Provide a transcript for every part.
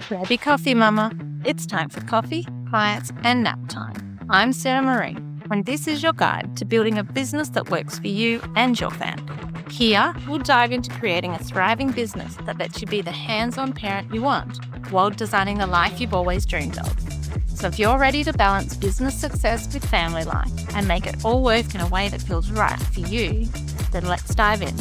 Grab your coffee, mama. It's time for coffee, clients, and nap time. I'm Sarah Marie, and this is your guide to building a business that works for you and your family. Here, we'll dive into creating a thriving business that lets you be the hands-on parent you want while designing the life you've always dreamed of. So if you're ready to balance business success with family life and make it all work in a way that feels right for you, then let's dive in.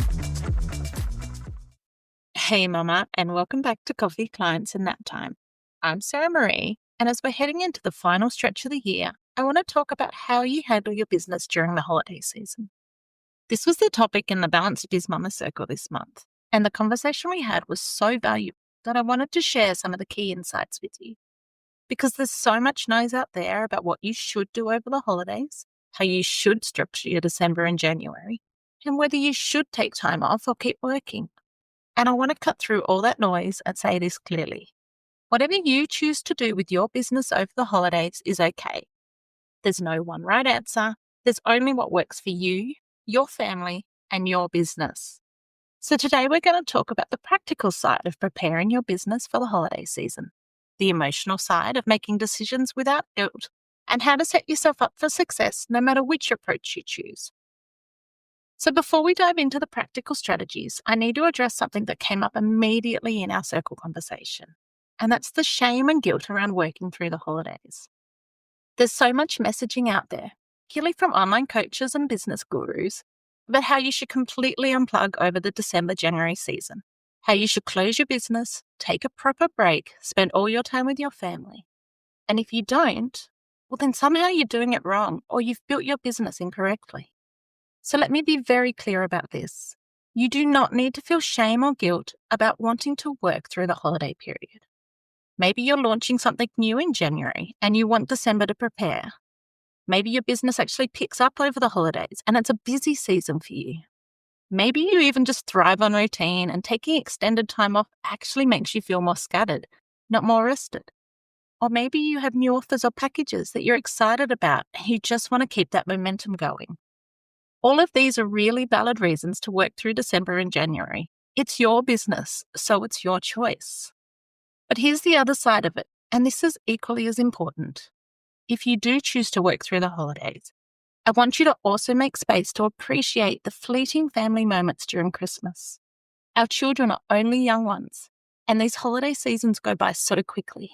Hey mama, and welcome back to Coffee, Clients, and Nap Time. I'm Sarah Marie, and as we're heading into the final stretch of the year, I want to talk about how you handle your business during the holiday season. This was the topic in the Balanced Biz Mama Circle this month, and the conversation we had was so valuable that I wanted to share some of the key insights with you. Because there's so much noise out there about what you should do over the holidays, how you should structure your December and January, and whether you should take time off or keep working. And I want to cut through all that noise and say this clearly. Whatever you choose to do with your business over the holidays is okay. There's no one right answer. There's only what works for you, your family, and your business. So today we're going to talk about the practical side of preparing your business for the holiday season, the emotional side of making decisions without guilt, and how to set yourself up for success no matter which approach you choose. So before we dive into the practical strategies, I need to address something that came up immediately in our circle conversation, and that's the shame and guilt around working through the holidays. There's so much messaging out there, purely from online coaches and business gurus, about how you should completely unplug over the December-January season, how you should close your business, take a proper break, spend all your time with your family. And if you don't, well then somehow you're doing it wrong or you've built your business incorrectly. So let me be very clear about this. You do not need to feel shame or guilt about wanting to work through the holiday period. Maybe you're launching something new in January and you want December to prepare. Maybe your business actually picks up over the holidays and it's a busy season for you. Maybe you even just thrive on routine and taking extended time off actually makes you feel more scattered, not more rested. Or maybe you have new offers or packages that you're excited about and you just want to keep that momentum going. All of these are really valid reasons to work through December and January. It's your business, so it's your choice. But here's the other side of it, and this is equally as important. If you do choose to work through the holidays, I want you to also make space to appreciate the fleeting family moments during Christmas. Our children are only young ones, and these holiday seasons go by so quickly.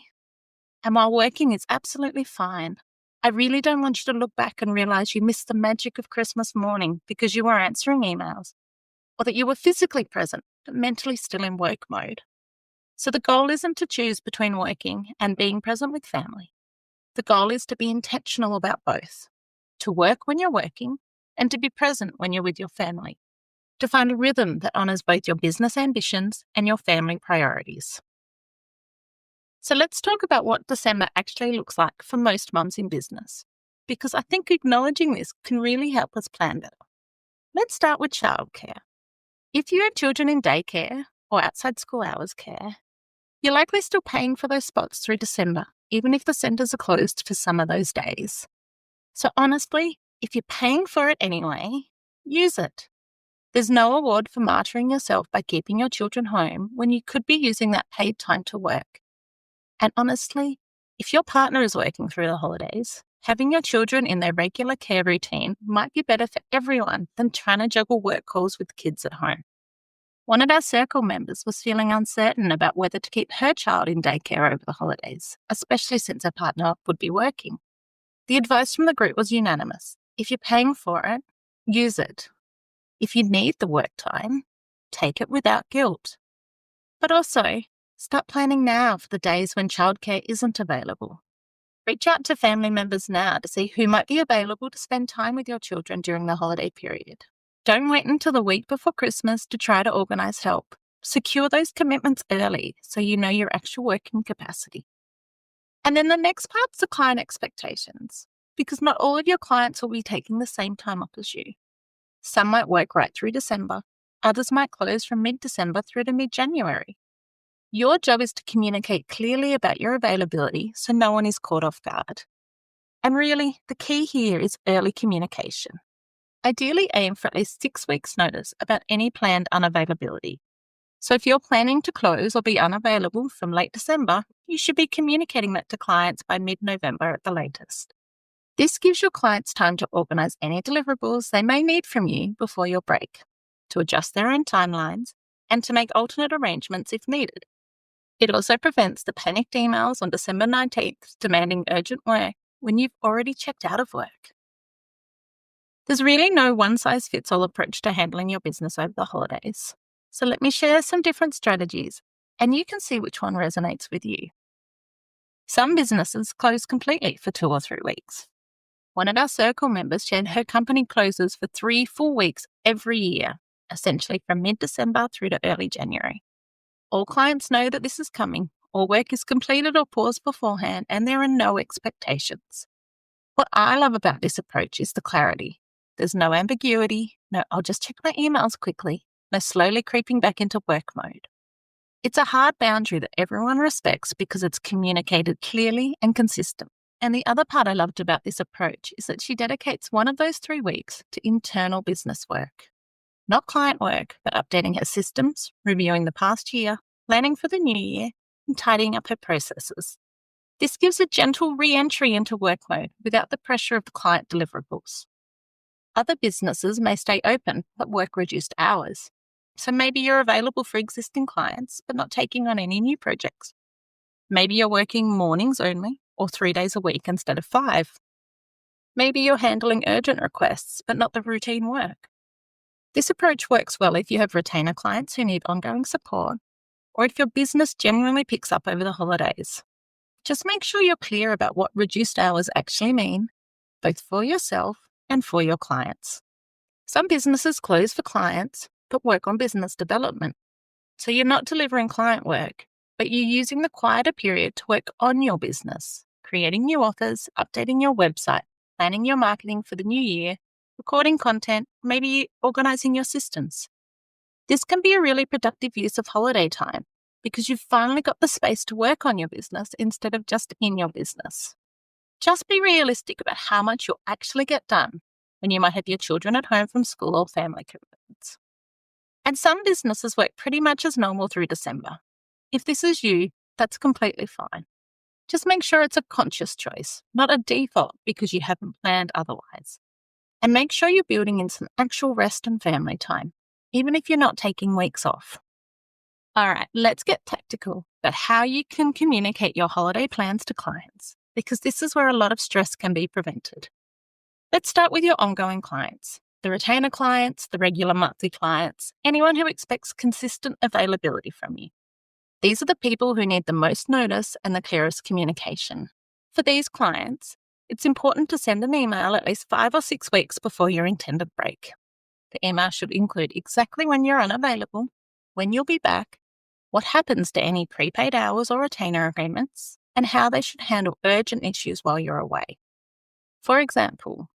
And while working is absolutely fine, I really don't want you to look back and realize you missed the magic of Christmas morning because you were answering emails, or that you were physically present but mentally still in work mode. So the goal isn't to choose between working and being present with family. The goal is to be intentional about both, to work when you're working and to be present when you're with your family, to find a rhythm that honors both your business ambitions and your family priorities. So let's talk about what December actually looks like for most mums in business, because I think acknowledging this can really help us plan better. Let's start with childcare. If you have children in daycare or outside school hours care, you're likely still paying for those spots through December, even if the centres are closed for some of those days. So honestly, if you're paying for it anyway, use it. There's no award for martyring yourself by keeping your children home when you could be using that paid time to work. And honestly, if your partner is working through the holidays, having your children in their regular care routine might be better for everyone than trying to juggle work calls with kids at home. One of our circle members was feeling uncertain about whether to keep her child in daycare over the holidays, especially since her partner would be working. The advice from the group was unanimous. If you're paying for it, use it. If you need the work time, take it without guilt. But also, start planning now for the days when childcare isn't available. Reach out to family members now to see who might be available to spend time with your children during the holiday period. Don't wait until the week before Christmas to try to organise help. Secure those commitments early so you know your actual working capacity. And then the next part's the client expectations, because not all of your clients will be taking the same time off as you. Some might work right through December, others might close from mid-December through to mid-January. Your job is to communicate clearly about your availability so no one is caught off guard. And really, the key here is early communication. Ideally, aim for at least 6 weeks' notice about any planned unavailability. So if you're planning to close or be unavailable from late December, you should be communicating that to clients by mid-November at the latest. This gives your clients time to organise any deliverables they may need from you before your break, to adjust their own timelines, and to make alternate arrangements if needed. It also prevents the panicked emails on December 19th demanding urgent work when you've already checked out of work. There's really no one-size-fits-all approach to handling your business over the holidays. So let me share some different strategies, and you can see which one resonates with you. Some businesses close completely for 2 or 3 weeks. One of our Circle members shared her company closes for 3 full weeks every year, essentially from mid-December through to early January. All clients know that this is coming, all work is completed or paused beforehand, and there are no expectations. What I love about this approach is the clarity. There's no ambiguity, no I'll just check my emails quickly, no slowly creeping back into work mode. It's a hard boundary that everyone respects because it's communicated clearly and consistent. And the other part I loved about this approach is that she dedicates one of those 3 weeks to internal business work. Not client work, but updating her systems, reviewing the past year, planning for the new year, and tidying up her processes. This gives a gentle re-entry into work mode without the pressure of the client deliverables. Other businesses may stay open but work reduced hours. So maybe you're available for existing clients but not taking on any new projects. Maybe you're working mornings only or 3 days a week instead of 5. Maybe you're handling urgent requests but not the routine work. This approach works well if you have retainer clients who need ongoing support or if your business genuinely picks up over the holidays. Just make sure you're clear about what reduced hours actually mean, both for yourself and for your clients. Some businesses close for clients but work on business development. So you're not delivering client work, but you're using the quieter period to work on your business, creating new offers, updating your website, planning your marketing for the new year, recording content, maybe organising your systems. This can be a really productive use of holiday time because you've finally got the space to work on your business instead of just in your business. Just be realistic about how much you'll actually get done when you might have your children at home from school or family commitments. And some businesses work pretty much as normal through December. If this is you, that's completely fine. Just make sure it's a conscious choice, not a default because you haven't planned otherwise. And make sure you're building in some actual rest and family time, even if you're not taking weeks off. All right, let's get tactical about how you can communicate your holiday plans to clients, because this is where a lot of stress can be prevented. Let's start with your ongoing clients. The retainer clients, the regular monthly clients, anyone who expects consistent availability from you. These are the people who need the most notice and the clearest communication. For these clients, it's important to send an email at least 5 or 6 weeks before your intended break. The email should include exactly when you're unavailable, when you'll be back, what happens to any prepaid hours or retainer agreements, and how they should handle urgent issues while you're away. For example,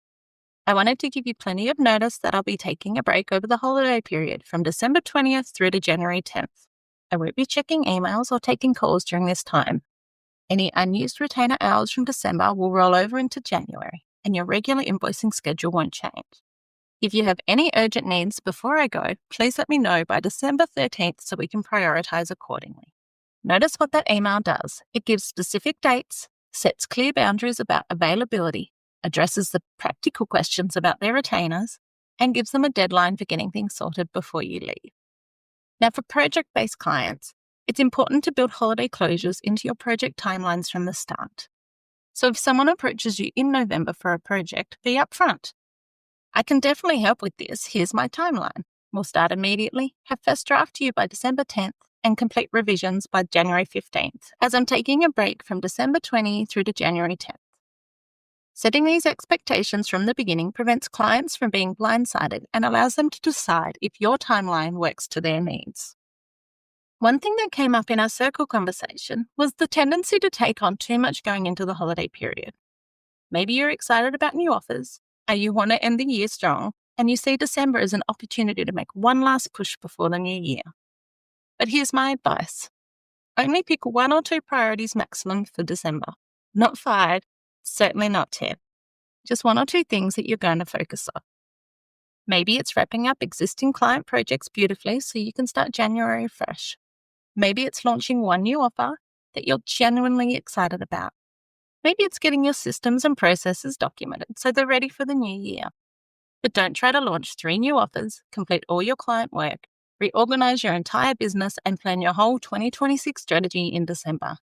I wanted to give you plenty of notice that I'll be taking a break over the holiday period from December 20th through to January 10th. I won't be checking emails or taking calls during this time. Any unused retainer hours from December will roll over into January, and your regular invoicing schedule won't change. If you have any urgent needs before I go, please let me know by December 13th so we can prioritize accordingly. Notice what that email does. It gives specific dates, sets clear boundaries about availability, addresses the practical questions about their retainers, and gives them a deadline for getting things sorted before you leave. Now, for project-based clients, it's important to build holiday closures into your project timelines from the start. So if someone approaches you in November for a project, be upfront. I can definitely help with this. Here's my timeline. We'll start immediately, have first draft to you by December 10th, and complete revisions by January 15th, as I'm taking a break from December 20 through to January 10th. Setting these expectations from the beginning prevents clients from being blindsided and allows them to decide if your timeline works to their needs. One thing that came up in our circle conversation was the tendency to take on too much going into the holiday period. Maybe you're excited about new offers, or you want to end the year strong, and you see December as an opportunity to make one last push before the new year. But here's my advice. Only pick 1 or 2 priorities maximum for December. Not 5, certainly not 10. Just 1 or 2 things that you're going to focus on. Maybe it's wrapping up existing client projects beautifully so you can start January fresh. Maybe it's launching one new offer that you're genuinely excited about. Maybe it's getting your systems and processes documented so they're ready for the new year. But don't try to launch 3 new offers, complete all your client work, reorganize your entire business, and plan your whole 2026 strategy in December.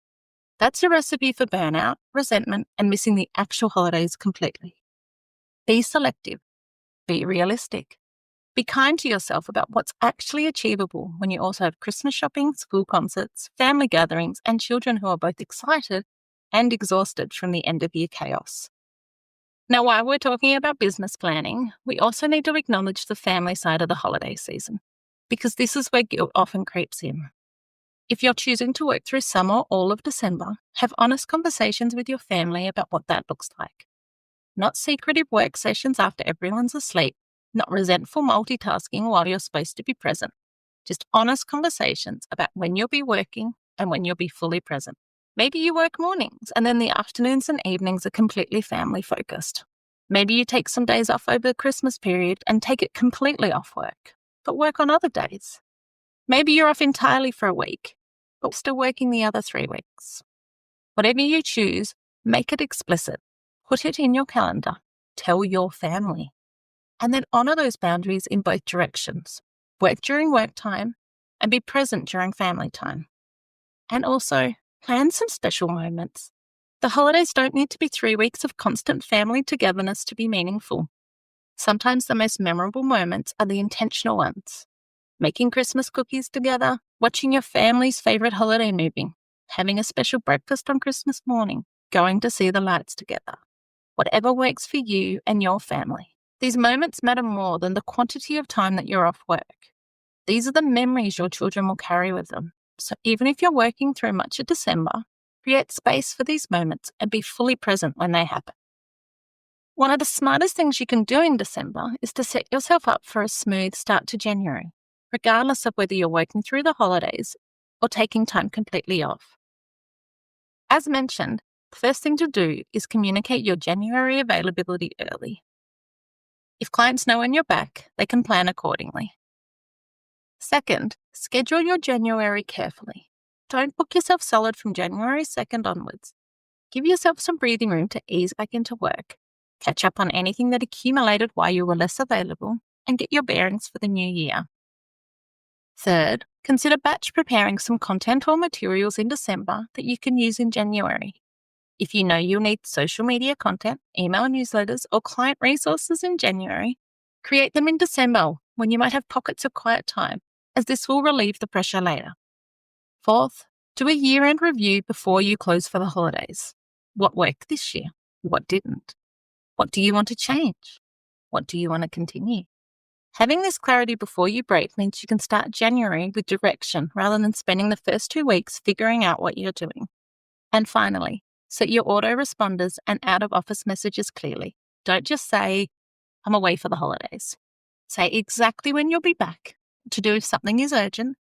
That's a recipe for burnout, resentment, and missing the actual holidays completely. Be selective. Be realistic. Be kind to yourself about what's actually achievable when you also have Christmas shopping, school concerts, family gatherings, and children who are both excited and exhausted from the end of year chaos. Now, while we're talking about business planning, we also need to acknowledge the family side of the holiday season, because this is where guilt often creeps in. If you're choosing to work through some or all of December, have honest conversations with your family about what that looks like. Not secretive work sessions after everyone's asleep, not resentful multitasking while you're supposed to be present. Just honest conversations about when you'll be working and when you'll be fully present. Maybe you work mornings and then the afternoons and evenings are completely family focused. Maybe you take some days off over the Christmas period and take it completely off work, but work on other days. Maybe you're off entirely for a week, but still working the other 3 weeks. Whatever you choose, make it explicit. Put it in your calendar. Tell your family. And then honor those boundaries in both directions. Work during work time and be present during family time. And also, plan some special moments. The holidays don't need to be 3 weeks of constant family togetherness to be meaningful. Sometimes the most memorable moments are the intentional ones. Making Christmas cookies together, watching your family's favourite holiday movie, having a special breakfast on Christmas morning, going to see the lights together. Whatever works for you and your family. These moments matter more than the quantity of time that you're off work. These are the memories your children will carry with them. So even if you're working through much of December, create space for these moments and be fully present when they happen. One of the smartest things you can do in December is to set yourself up for a smooth start to January, regardless of whether you're working through the holidays or taking time completely off. As mentioned, the first thing to do is communicate your January availability early. If clients know when you're back, they can plan accordingly. Second, schedule your January carefully. Don't book yourself solid from January 2nd onwards. Give yourself some breathing room to ease back into work, catch up on anything that accumulated while you were less available, and get your bearings for the new year. Third, consider batch preparing some content or materials in December that you can use in January. If you know you'll need social media content, email newsletters, or client resources in January, create them in December when you might have pockets of quiet time, as this will relieve the pressure later. Fourth, do a year-end review before you close for the holidays. What worked this year? What didn't? What do you want to change? What do you want to continue? Having this clarity before you break means you can start January with direction rather than spending the first 2 weeks figuring out what you're doing. And finally, set your autoresponders and out-of-office messages clearly. Don't just say, I'm away for the holidays. Say exactly when you'll be back, to do if something is urgent,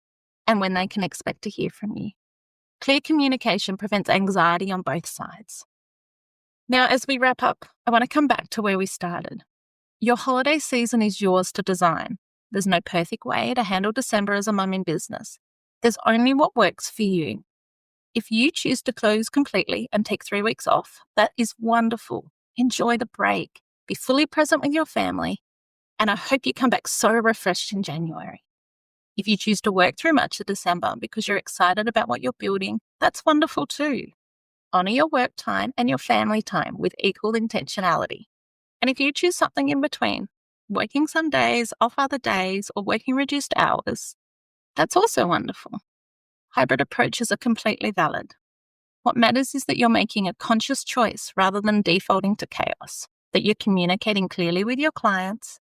and when they can expect to hear from you. Clear communication prevents anxiety on both sides. Now, as we wrap up, I want to come back to where we started. Your holiday season is yours to design. There's no perfect way to handle December as a mum in business. There's only what works for you. If you choose to close completely and take 3 weeks off, that is wonderful. Enjoy the break. Be fully present with your family. And I hope you come back so refreshed in January. If you choose to work through much of December because you're excited about what you're building, that's wonderful too. Honor your work time and your family time with equal intentionality. And if you choose something in between, working some days, off other days, or working reduced hours, that's also wonderful. Hybrid approaches are completely valid. What matters is that you're making a conscious choice rather than defaulting to chaos, that you're communicating clearly with your clients,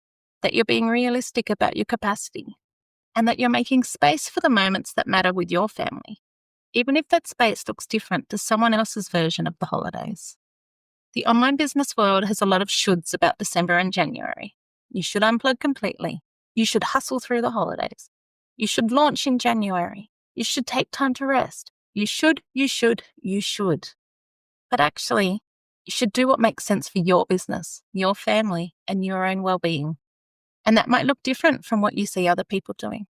that you're being realistic about your capacity, and that you're making space for the moments that matter with your family, even if that space looks different to someone else's version of the holidays. The online business world has a lot of shoulds about December and January. You should unplug completely. You should hustle through the holidays. You should launch in January. You should take time to rest. You should. But actually, you should do what makes sense for your business, your family, and your own well-being. And that might look different from what you see other people doing.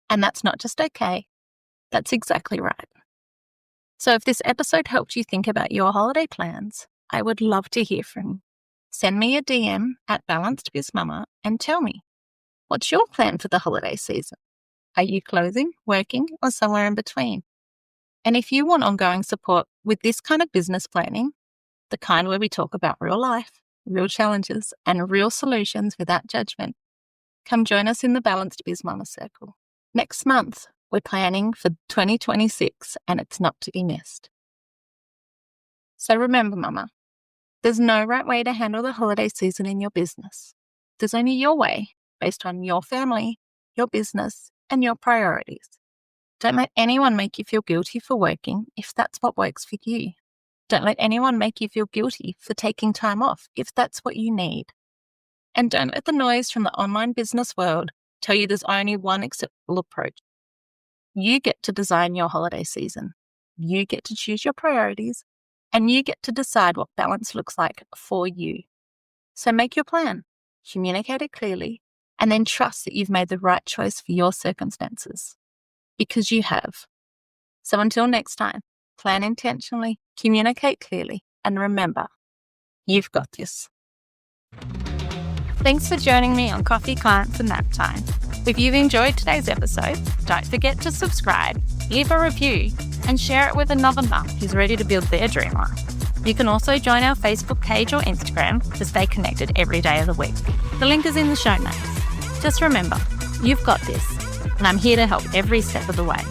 And that's not just okay, that's exactly right. So if this episode helped you think about your holiday plans, I would love to hear from you. Send me a DM at BalancedBizMama and tell me, what's your plan for the holiday season? Are you closing, working, or somewhere in between? And if you want ongoing support with this kind of business planning, the kind where we talk about real life, real challenges, and real solutions without judgment, come join us in the Balanced Biz Mama Circle. Next month, we're planning for 2026, and it's not to be missed. So remember, Mama, there's no right way to handle the holiday season in your business. There's only your way, based on your family, your business, and your priorities. Don't let anyone make you feel guilty for working if that's what works for you. Don't let anyone make you feel guilty for taking time off if that's what you need. And don't let the noise from the online business world tell you there's only one acceptable approach. You get to design your holiday season. You get to choose your priorities, and you get to decide what balance looks like for you. So make your plan, communicate it clearly, and then trust that you've made the right choice for your circumstances. Because you have. So until next time, plan intentionally, communicate clearly, and remember, you've got this. Thanks for joining me on Coffee, Clients, and Nap Time. If you've enjoyed today's episode, don't forget to subscribe, leave a review, and share it with another mum who's ready to build their dream life. You can also join our Facebook page or Instagram to stay connected every day of the week. The link is in the show notes. Just remember, you've got this, and I'm here to help every step of the way.